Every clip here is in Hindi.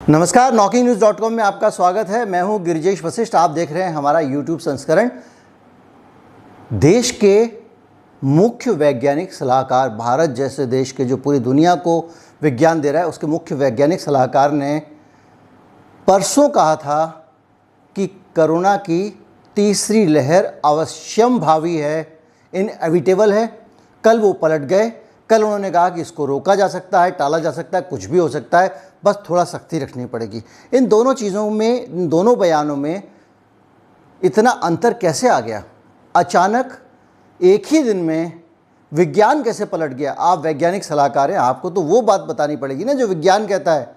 नमस्कार, knockingnewz.com में आपका स्वागत है। मैं हूं गिरिजेश वशिष्ठ। आप देख रहे हैं हमारा YouTube संस्करण। देश के मुख्य वैज्ञानिक सलाहकार, भारत जैसे देश के जो पूरी दुनिया को विज्ञान दे रहा है, उसके मुख्य वैज्ञानिक सलाहकार ने परसों कहा था कि कोरोना की तीसरी लहर अवश्यंभावी है, इनएविटेबल है। कल वो पलट गए। कल उन्होंने कहा कि इसको रोका जा सकता है, टाला जा सकता है, कुछ भी हो सकता है, बस थोड़ा सख्ती रखनी पड़ेगी। इन दोनों चीज़ों में, इन दोनों बयानों में इतना अंतर कैसे आ गया? अचानक एक ही दिन में विज्ञान कैसे पलट गया? आप वैज्ञानिक सलाहकार हैं, आपको तो वो बात बतानी पड़ेगी ना जो विज्ञान कहता है।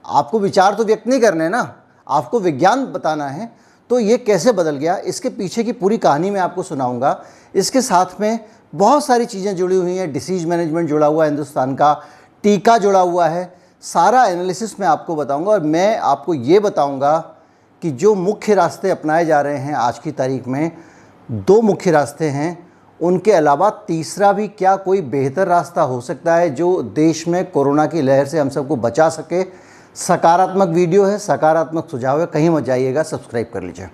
आपको विचार तो व्यक्त नहीं करने ना, आपको विज्ञान बताना है। तो ये कैसे बदल गया, इसके पीछे की पूरी कहानी मैं आपको सुनाऊंगा। इसके साथ में बहुत सारी चीज़ें जुड़ी हुई हैं। डिसीज़ मैनेजमेंट जुड़ा हुआ है हिंदुस्तान का, टीका जुड़ा हुआ है, सारा एनालिसिस मैं आपको बताऊंगा। और मैं आपको ये बताऊंगा कि जो मुख्य रास्ते अपनाए जा रहे हैं आज की तारीख में, दो मुख्य रास्ते हैं, उनके अलावा तीसरा भी क्या कोई बेहतर रास्ता हो सकता है जो देश में कोरोना की लहर से हम सबको बचा सके। सकारात्मक वीडियो है, सकारात्मक सुझाव है, कहीं मत जाइएगा, सब्सक्राइब कर लीजिए।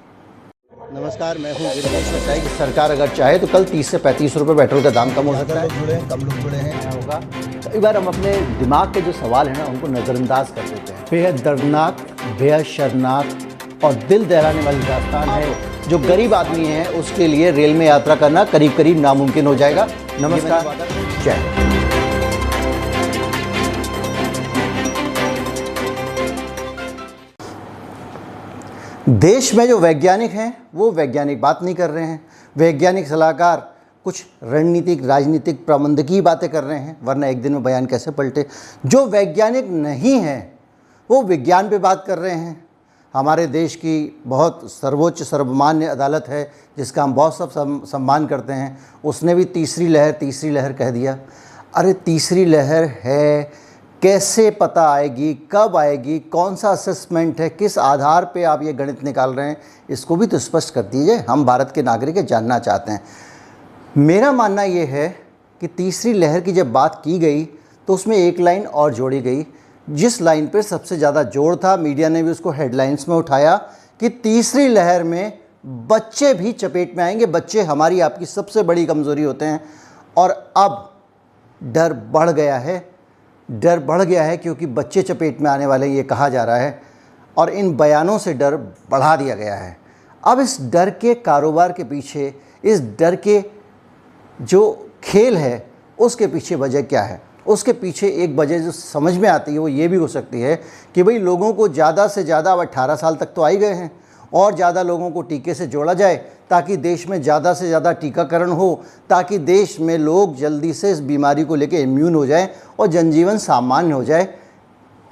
नमस्कार, मैं हूँ गिरिजेश वशिष्ठ। कि सरकार अगर चाहे तो कल 30 से 35 रुपये पेट्रोल का दाम कम हो सकता है। जुड़े हैं, कम लोग जुड़े हैं, होगा। कई बार हम अपने दिमाग के जो सवाल हैं ना, उनको नज़रअंदाज कर देते हैं। बेहद दर्दनाक, बेहद शर्मनाक और दिल दहलाने वाली दास्तान है। जो गरीब आदमी है उसके लिए रेल में यात्रा करना करीब करीब नामुमकिन हो जाएगा। नमस्कार, जय हिंद। देश में जो वैज्ञानिक हैं वो वैज्ञानिक बात नहीं कर रहे हैं। वैज्ञानिक सलाहकार कुछ रणनीतिक, राजनीतिक, प्रबंधकीय बातें कर रहे हैं, वरना एक दिन में बयान कैसे पलटे। जो वैज्ञानिक नहीं हैं वो विज्ञान पे बात कर रहे हैं। हमारे देश की बहुत सर्वोच्च सर्वमान्य अदालत है जिसका हम बहुत सब सम्मान करते हैं, उसने भी तीसरी लहर कह दिया। अरे तीसरी लहर है, कैसे पता आएगी, कब आएगी, कौन सा असेसमेंट है, किस आधार पे आप ये गणित निकाल रहे हैं, इसको भी तो स्पष्ट कर दीजिए। हम भारत के नागरिक जानना चाहते हैं। मेरा मानना ये है कि तीसरी लहर की जब बात की गई तो उसमें एक लाइन और जोड़ी गई, जिस लाइन पे सबसे ज़्यादा जोर था, मीडिया ने भी उसको हेडलाइंस में उठाया कि तीसरी लहर में बच्चे भी चपेट में आएंगे। बच्चे हमारी आपकी सबसे बड़ी कमज़ोरी होते हैं। और अब डर बढ़ गया है, क्योंकि बच्चे चपेट में आने वाले ये कहा जा रहा है और इन बयानों से डर बढ़ा दिया गया है। अब इस डर के कारोबार के पीछे, इस डर के जो खेल है उसके पीछे वजह क्या है? उसके पीछे एक वजह जो समझ में आती है वो ये भी हो सकती है कि भाई लोगों को ज़्यादा से ज़्यादा, अब 18 साल तक तो आ ही गए हैं, और ज़्यादा लोगों को टीके से जोड़ा जाए ताकि देश में ज़्यादा से ज़्यादा टीकाकरण हो, ताकि देश में लोग जल्दी से इस बीमारी को लेकर इम्यून हो जाएं और जनजीवन सामान्य हो जाए।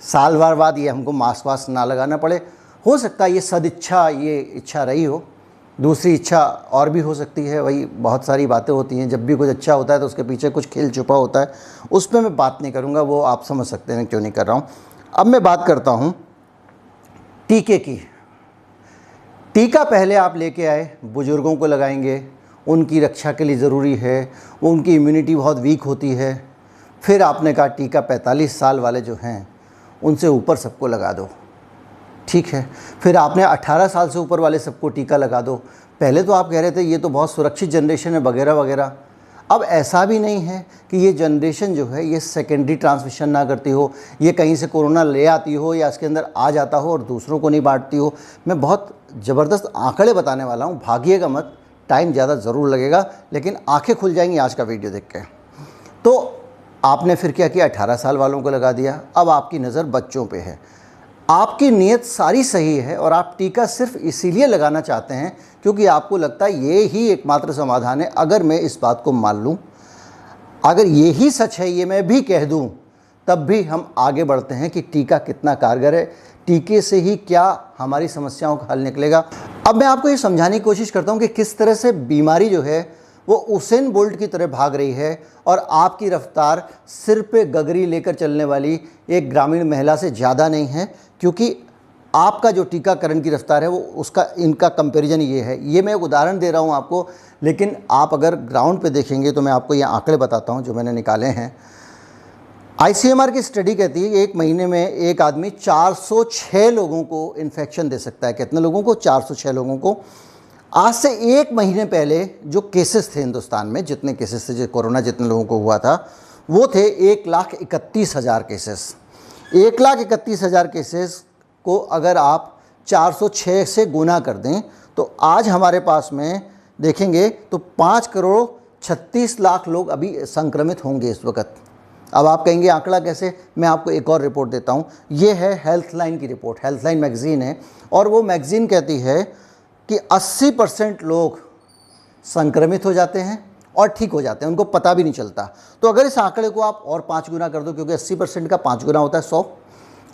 साल भर बाद ये हमको मास्क वास्क ना लगाना पड़े। हो सकता है ये सदिच्छा, ये इच्छा रही हो। दूसरी इच्छा और भी हो सकती है। वही बहुत सारी बातें होती हैं, जब भी कुछ अच्छा होता है तो उसके पीछे कुछ खेल छुपा होता है। उस पर मैं बात नहीं करूँगा, वो आप समझ सकते हैं क्यों नहीं कर रहा हूँ। अब मैं बात करता हूँ टीके की। टीका पहले आप लेके आए, बुज़ुर्गों को लगाएंगे, उनकी रक्षा के लिए ज़रूरी है, उनकी इम्यूनिटी बहुत वीक होती है। फिर आपने कहा टीका 45 साल वाले जो हैं उनसे ऊपर सबको लगा दो, ठीक है। फिर आपने 18 साल से ऊपर वाले सबको टीका लगा दो। पहले तो आप कह रहे थे ये तो बहुत सुरक्षित जनरेशन है वगैरह वगैरह। अब ऐसा भी नहीं है कि ये जनरेशन जो है ये सेकेंडरी ट्रांसमिशन ना करती हो, ये कहीं से कोरोना ले आती हो या इसके अंदर आ जाता हो और दूसरों को नहीं बांटती हो। मैं बहुत ज़बरदस्त आंकड़े बताने वाला हूँ, भागिएगा मत, टाइम ज़्यादा ज़रूर लगेगा, लेकिन आंखें खुल जाएंगी आज का वीडियो देख के। तो आपने फिर क्या किया? 18 साल वालों को लगा दिया। अब आपकी नज़र बच्चों पे है। आपकी नीयत सारी सही है और आप टीका सिर्फ इसीलिए लगाना चाहते हैं क्योंकि आपको लगता है ये ही एकमात्र समाधान है। अगर मैं इस बात को मान लूँ, अगर ये ही सच है, ये मैं भी कह दूँ, तब भी हम आगे बढ़ते हैं कि टीका कितना कारगर है, टीके से ही क्या हमारी समस्याओं का हल निकलेगा। अब मैं आपको ये समझाने की कोशिश करता हूँ कि किस तरह से बीमारी जो है वो उसेन बोल्ट की तरह भाग रही है और आपकी रफ्तार सिर पे गगरी लेकर चलने वाली एक ग्रामीण महिला से ज़्यादा नहीं है, क्योंकि आपका जो टीकाकरण की रफ्तार है वो उसका, इनका कंपैरिजन ये है। ये मैं एक उदाहरण दे रहा हूँ आपको, लेकिन आप अगर ग्राउंड पे देखेंगे तो मैं आपको ये आंकड़े बताता हूँ जो मैंने निकाले हैं। आईसीएमआर की स्टडी कहती है कि एक महीने में एक आदमी 406 लोगों को इन्फेक्शन दे सकता है। कितने लोगों को? 406 लोगों को। आज से एक महीने पहले जो केसेस थे हिंदुस्तान में, जितने केसेस थे जो कोरोना जितने लोगों को हुआ था, वो थे 1,31,000 केसेस। 1,31,000 केसेस को अगर आप 406 से गुना कर दें तो आज हमारे पास में देखेंगे तो 5,36,00,000 लोग अभी संक्रमित होंगे इस वक्त। अब आप कहेंगे आंकड़ा कैसे? मैं आपको एक और रिपोर्ट देता हूँ। ये है हेल्थलाइन की रिपोर्ट, हेल्थलाइन मैगज़ीन है, और वो मैगज़ीन कहती है कि 80% लोग संक्रमित हो जाते हैं और ठीक हो जाते हैं, उनको पता भी नहीं चलता। तो अगर इस आंकड़े को आप और 5 गुना कर दो, क्योंकि 80% का 5 गुना होता है 100,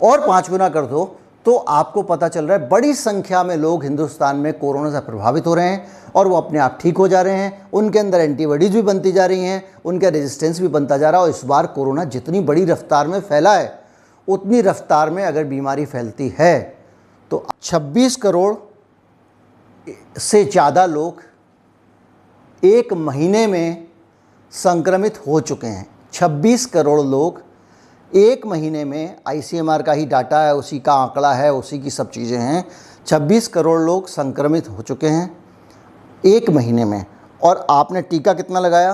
और 5 गुना कर दो तो आपको पता चल रहा है बड़ी संख्या में लोग हिंदुस्तान में कोरोना से प्रभावित हो रहे हैं और वो अपने आप ठीक हो जा रहे हैं। उनके अंदर एंटीबॉडीज़ भी बनती जा रही हैं, उनका रेजिस्टेंस भी बनता जा रहा है। और इस बार कोरोना जितनी बड़ी रफ्तार में फैला है, उतनी रफ्तार में अगर बीमारी फैलती है तो 26 करोड़ से ज़्यादा लोग एक महीने में संक्रमित हो चुके हैं। 26 करोड़ लोग एक महीने में, आईसीएमआर का ही डाटा है, उसी का आंकड़ा है, उसी की सब चीज़ें हैं। 26 करोड़ लोग संक्रमित हो चुके हैं एक महीने में। और आपने टीका कितना लगाया?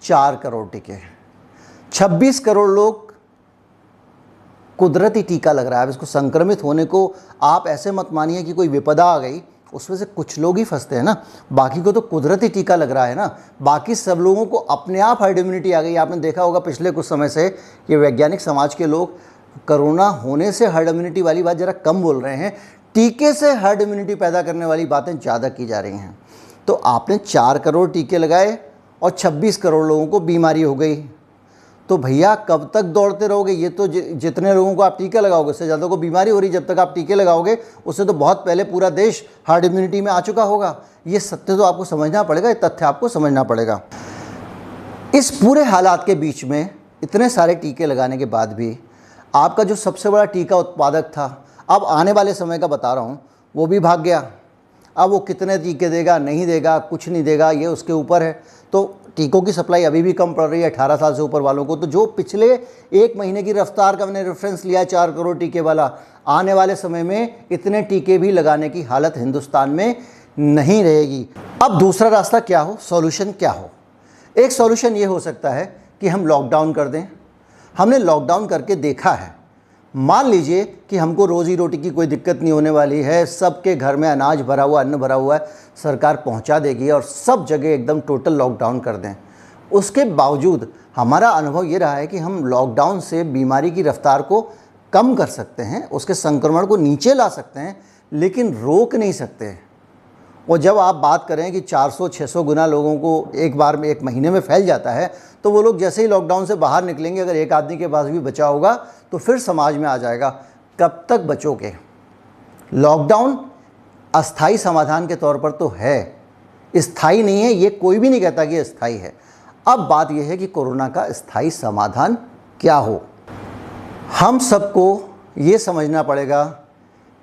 4 करोड़ टीके। 26 करोड़ लोग कुदरती टीका लग रहा है। अब इसको संक्रमित होने को आप ऐसे मत मानिए कि कोई विपदा आ गई, उसमें से कुछ लोग ही फंसते हैं ना, बाकी को तो कुदरती टीका लग रहा है ना। बाकी सब लोगों को अपने आप हर्ड इम्यूनिटी आ गई। आपने देखा होगा पिछले कुछ समय से कि वैज्ञानिक समाज के लोग कोरोना होने से हर्ड इम्यूनिटी वाली बात ज़रा कम बोल रहे हैं, टीके से हर्ड इम्यूनिटी पैदा करने वाली बातें ज़्यादा की जा रही हैं। तो आपने 4 करोड़ टीके लगाए और 26 करोड़ लोगों को बीमारी हो गई, तो भैया कब तक दौड़ते रहोगे? ये तो जितने लोगों को आप टीके लगाओगे उससे ज़्यादा को बीमारी हो रही। जब तक आप टीके लगाओगे उससे तो बहुत पहले पूरा देश हर्ड इम्यूनिटी में आ चुका होगा। ये सत्य तो आपको समझना पड़ेगा, ये तथ्य आपको समझना पड़ेगा। इस पूरे हालात के बीच में इतने सारे टीके लगाने के बाद भी आपका जो सबसे बड़ा टीका उत्पादक था, अब आने वाले समय का बता रहा हूँ, वो भी भाग गया। अब वो कितने टीके देगा, नहीं देगा, कुछ नहीं देगा, ये उसके ऊपर है। तो टीकों की सप्लाई अभी भी कम पड़ रही है 18 साल से ऊपर वालों को। तो जो पिछले एक महीने की रफ्तार का मैंने रेफरेंस लिया 4 करोड़ टीके वाला, आने वाले समय में इतने टीके भी लगाने की हालत हिंदुस्तान में नहीं रहेगी। अब दूसरा रास्ता क्या हो, सॉल्यूशन क्या हो? एक सॉल्यूशन ये हो सकता है कि हम लॉकडाउन कर दें। हमने लॉकडाउन करके देखा है। मान लीजिए कि हमको रोज़ी रोटी की कोई दिक्कत नहीं होने वाली है, सबके घर में अनाज भरा हुआ, अन्न भरा हुआ है, सरकार पहुंचा देगी और सब जगह एकदम टोटल लॉकडाउन कर दें। उसके बावजूद हमारा अनुभव ये रहा है कि हम लॉकडाउन से बीमारी की रफ्तार को कम कर सकते हैं, उसके संक्रमण को नीचे ला सकते हैं, लेकिन रोक नहीं सकते। और जब आप बात करें कि 400-600 गुना लोगों को एक बार में, एक महीने में फैल जाता है, तो वो लोग जैसे ही लॉकडाउन से बाहर निकलेंगे, अगर एक आदमी के पास भी बचा होगा तो फिर समाज में आ जाएगा। कब तक बचोगे? लॉकडाउन अस्थाई समाधान के तौर पर तो है, स्थायी नहीं है। ये कोई भी नहीं कहता कि स्थायी है। अब बात यह है कि कोरोना का स्थायी समाधान क्या हो। हम सबको ये समझना पड़ेगा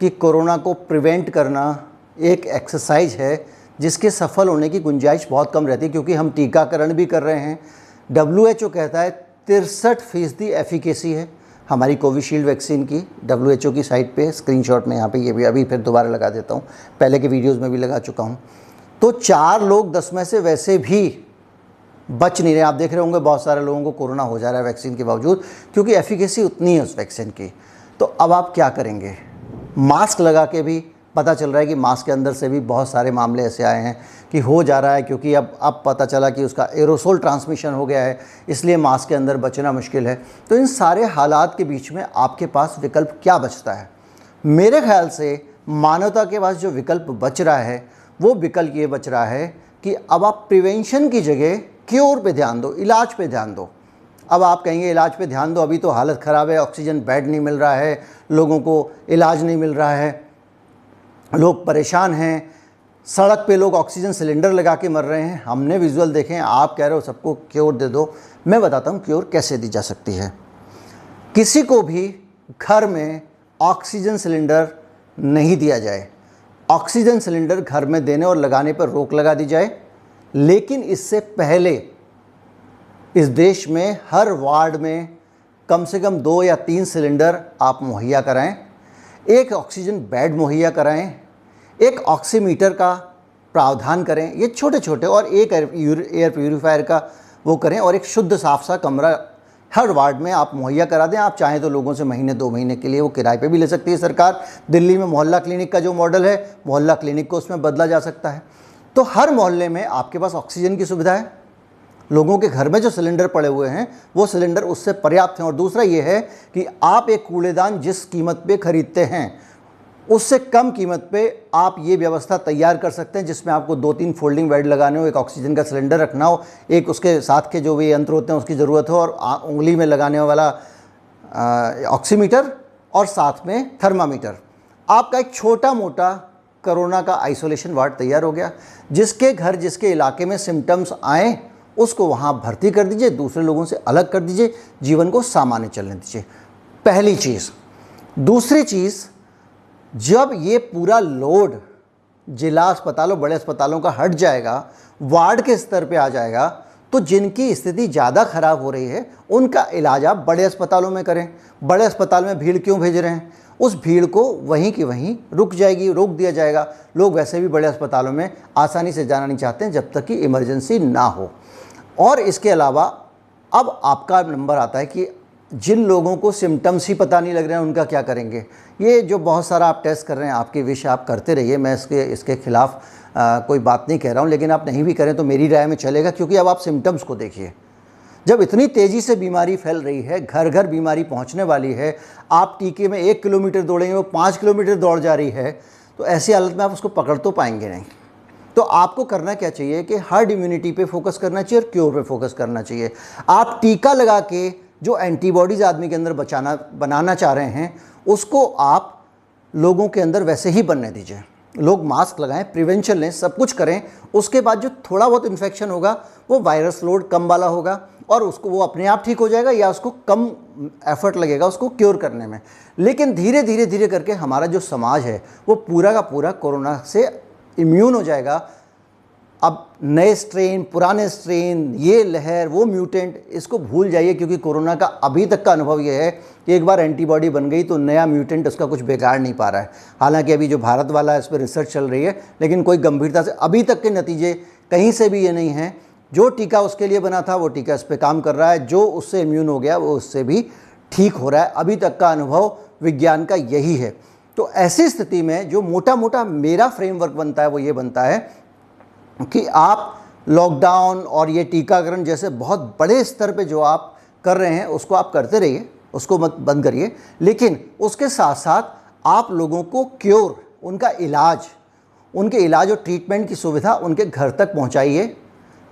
कि कोरोना को प्रिवेंट करना एक एक्सरसाइज है जिसके सफल होने की गुंजाइश बहुत कम रहती है, क्योंकि हम टीकाकरण भी कर रहे हैं। WHO कहता है 63% एफिकेसी है हमारी कोविशील्ड वैक्सीन की। WHO की साइट पे स्क्रीनशॉट में यहाँ पे ये भी अभी फिर दोबारा लगा देता हूँ, पहले के वीडियोस में भी लगा चुका हूँ। तो 4 लोग 10 में से वैसे भी बच नहीं रहे। आप देख रहे होंगे बहुत सारे लोगों को कोरोना हो जा रहा है वैक्सीन के बावजूद, क्योंकि एफिकेसी उतनी है उस वैक्सीन की। तो अब आप क्या करेंगे? मास्क लगा के भी पता चल रहा है कि मास्क के अंदर से भी बहुत सारे मामले ऐसे आए हैं कि हो जा रहा है, क्योंकि अब पता चला कि उसका एरोसोल ट्रांसमिशन हो गया है, इसलिए मास्क के अंदर बचना मुश्किल है। तो इन सारे हालात के बीच में आपके पास विकल्प क्या बचता है? मेरे ख्याल से मानवता के पास जो विकल्प बच रहा है वो विकल्प ये बच रहा है कि अब आप प्रिवेंशन की जगह क्योर पे ध्यान दो, इलाज पे ध्यान दो। अब आप कहेंगे इलाज पे ध्यान दो, अभी तो हालत ख़राब है, ऑक्सीजन बेड नहीं मिल रहा है, लोगों को इलाज नहीं मिल रहा है, लोग परेशान हैं, सड़क पे लोग ऑक्सीजन सिलेंडर लगा के मर रहे हैं। हमने विजुअल देखे हैं, आप कह रहे हो सबको क्योर दे दो। मैं बताता हूँ क्योर कैसे दी जा सकती है। किसी को भी घर में ऑक्सीजन सिलेंडर नहीं दिया जाए, ऑक्सीजन सिलेंडर घर में देने और लगाने पर रोक लगा दी जाए। लेकिन इससे पहले इस देश में हर वार्ड में कम से कम 2 या 3 सिलेंडर आप मुहैया कराएं, एक ऑक्सीजन बेड मुहैया कराएं, एक ऑक्सीमीटर का प्रावधान करें, ये छोटे छोटे, और एक एयर प्यूरीफायर का वो करें, और एक शुद्ध साफ सा कमरा हर वार्ड में आप मुहैया करा दें। आप चाहें तो लोगों से महीने 2 महीने के लिए वो किराए पे भी ले सकती है सरकार। दिल्ली में मोहल्ला क्लिनिक का जो मॉडल है, मोहल्ला क्लिनिक को उसमें बदला जा सकता है। तो हर मोहल्ले में आपके पास ऑक्सीजन की सुविधा है, लोगों के घर में जो सिलेंडर पड़े हुए हैं वो सिलेंडर उससे पर्याप्त हैं। और दूसरा ये है कि आप एक कूड़ेदान जिस कीमत पे खरीदते हैं उससे कम कीमत पे आप ये व्यवस्था तैयार कर सकते हैं, जिसमें आपको 2-3 फोल्डिंग बेड लगाने हो, एक ऑक्सीजन का सिलेंडर रखना हो, एक उसके साथ के जो भी यंत्र होते हैं उसकी ज़रूरत हो, और उंगली में लगाने वाला ऑक्सीमीटर, और साथ में थर्मामीटर। आपका एक छोटा मोटा कोरोना का आइसोलेशन वार्ड तैयार हो गया। जिसके घर जिसके इलाके में सिम्टम्स आएँ उसको वहाँ भर्ती कर दीजिए, दूसरे लोगों से अलग कर दीजिए, जीवन को सामान्य चलने दीजिए। पहली चीज़। दूसरी चीज़, जब ये पूरा लोड जिला अस्पतालों, बड़े अस्पतालों का हट जाएगा, वार्ड के स्तर पे आ जाएगा, तो जिनकी स्थिति ज़्यादा ख़राब हो रही है उनका इलाज आप बड़े अस्पतालों में करें। बड़े अस्पताल में भीड़ क्यों भेज रहे हैं? उस भीड़ को वहीं की वहीं रोक दिया जाएगा। लोग वैसे भी बड़े अस्पतालों में आसानी से जाना नहीं चाहते हैं जब तक कि इमरजेंसी ना हो। और इसके अलावा अब आपका नंबर आता है कि जिन लोगों को सिम्टम्स ही पता नहीं लग रहे हैं उनका क्या करेंगे। ये जो बहुत सारा आप टेस्ट कर रहे हैं, आपके विषय आप करते रहिए, मैं इसके खिलाफ कोई बात नहीं कह रहा हूँ, लेकिन आप नहीं भी करें तो मेरी राय में चलेगा, क्योंकि अब आप सिम्टम्स को देखिए। जब इतनी तेज़ी से बीमारी फैल रही है, घर घर बीमारी पहुँचने वाली है, आप टीके में 1 किलोमीटर दौड़ेंगे वो 5 किलोमीटर दौड़ जा रही है, तो ऐसी हालत में आप उसको पकड़ तो पाएंगे नहीं। तो आपको करना क्या चाहिए कि हर्ड इम्यूनिटी पे फोकस करना चाहिए और क्योर पे फोकस करना चाहिए। आप टीका लगा के जो एंटीबॉडीज़ आदमी के अंदर बनाना चाह रहे हैं उसको आप लोगों के अंदर वैसे ही बनने दीजिए। लोग मास्क लगाएं, प्रिवेंशन लें, सब कुछ करें। उसके बाद जो थोड़ा बहुत इन्फेक्शन होगा वो वायरस लोड कम वाला होगा और उसको वो अपने आप ठीक हो जाएगा, या उसको कम एफर्ट लगेगा उसको क्योर करने में। लेकिन धीरे धीरे करके हमारा जो समाज है वो पूरा का पूरा कोरोना से इम्यून हो जाएगा। अब नए स्ट्रेन, पुराने स्ट्रेन, ये लहर, वो म्यूटेंट, इसको भूल जाइए, क्योंकि कोरोना का अभी तक का अनुभव ये है कि एक बार एंटीबॉडी बन गई तो नया म्यूटेंट उसका कुछ बिगाड़ नहीं पा रहा है। हालांकि अभी जो भारत वाला है इस पर रिसर्च चल रही है, लेकिन कोई गंभीरता से अभी तक के नतीजे कहीं से भी ये नहीं हैं। जो टीका उसके लिए बना था वो टीका इस पर काम कर रहा है, जो उससे इम्यून हो गया वो उससे भी ठीक हो रहा है। अभी तक का अनुभव विज्ञान का यही है। तो ऐसी स्थिति में जो मोटा मोटा मेरा फ्रेमवर्क बनता है वो ये बनता है कि आप लॉकडाउन और ये टीकाकरण जैसे बहुत बड़े स्तर पे जो आप कर रहे हैं उसको आप करते रहिए, उसको मत बंद करिए, लेकिन उसके साथ साथ आप लोगों को क्योर, उनका इलाज, उनके इलाज और ट्रीटमेंट की सुविधा उनके घर तक पहुंचाइए,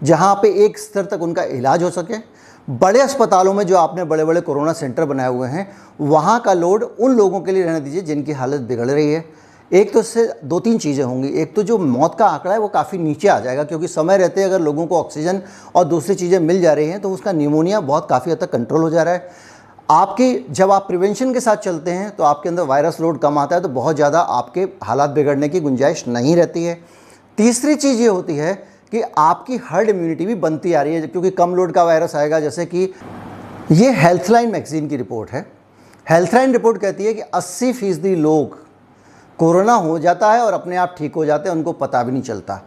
जहां पे एक स्तर तक उनका इलाज हो सके। बड़े अस्पतालों में जो आपने बड़े बड़े कोरोना सेंटर बनाए हुए हैं वहाँ का लोड उन लोगों के लिए रहने दीजिए जिनकी हालत बिगड़ रही है। एक तो इससे 2-3 चीज़ें होंगी। एक तो जो मौत का आंकड़ा है वो काफ़ी नीचे आ जाएगा, क्योंकि समय रहते अगर लोगों को ऑक्सीजन और दूसरी चीज़ें मिल जा रही हैं तो उसका निमोनिया बहुत काफ़ी हद तक कंट्रोल हो जा रहा है। आपकी जब आप प्रिवेंशन के साथ चलते हैं तो आपके अंदर वायरस लोड कम आता है, तो बहुत ज़्यादा आपके हालात बिगड़ने की गुंजाइश नहीं रहती है। तीसरी चीज़ ये होती है कि आपकी हर्ड इम्यूनिटी भी बनती आ रही है, क्योंकि कम लोड का वायरस आएगा। जैसे कि ये हेल्थलाइन मैगजीन की रिपोर्ट है। हेल्थलाइन रिपोर्ट कहती है कि 80% लोग कोरोना हो जाता है और अपने आप ठीक हो जाते हैं, उनको पता भी नहीं चलता।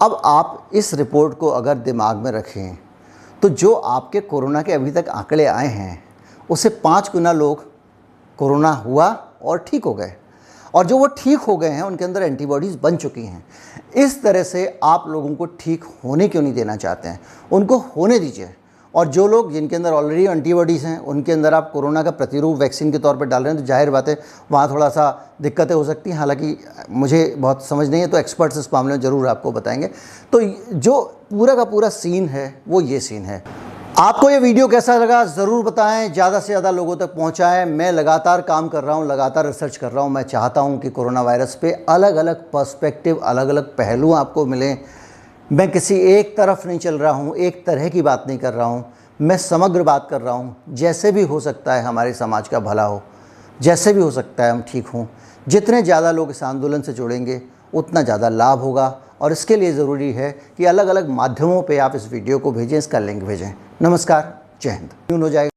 अब आप इस रिपोर्ट को अगर दिमाग में रखें तो जो आपके कोरोना के अभी तक आंकड़े आए हैं उससे 5 गुना लोग कोरोना हुआ और ठीक हो गए, और जो वो ठीक हो गए हैं उनके अंदर एंटीबॉडीज़ बन चुकी हैं। इस तरह से आप लोगों को ठीक होने क्यों नहीं देना चाहते हैं? उनको होने दीजिए। और जो लोग जिनके अंदर ऑलरेडी एंटीबॉडीज़ हैं उनके अंदर आप कोरोना का प्रतिरूप वैक्सीन के तौर पर डाल रहे हैं, तो जाहिर बात है वहाँ थोड़ा सा दिक्कतें हो सकती हैं। हालांकि मुझे बहुत समझ नहीं है, तो एक्सपर्ट्स इस मामले में ज़रूर आपको बताएंगे। तो जो पूरा का पूरा सीन है वो ये सीन है। आपको ये वीडियो कैसा लगा ज़रूर बताएं, ज़्यादा से ज़्यादा लोगों तक पहुंचाएं। मैं लगातार काम कर रहा हूं, लगातार रिसर्च कर रहा हूं। मैं चाहता हूं कि कोरोना वायरस पे अलग अलग पर्सपेक्टिव, अलग अलग पहलू आपको मिलें। मैं किसी एक तरफ नहीं चल रहा हूं, एक तरह की बात नहीं कर रहा हूं, मैं समग्र बात कर रहा हूं। जैसे भी हो सकता है हमारे समाज का भला हो, जैसे भी हो सकता है हम ठीक हों। जितने ज़्यादा लोग इस आंदोलन से जुड़ेंगे उतना ज़्यादा लाभ होगा, और इसके लिए ज़रूरी है कि अलग अलग माध्यमों पे आप इस वीडियो को भेजें, इसका लिंक भेजें। नमस्कार, जय हिंद। हो जाएगा।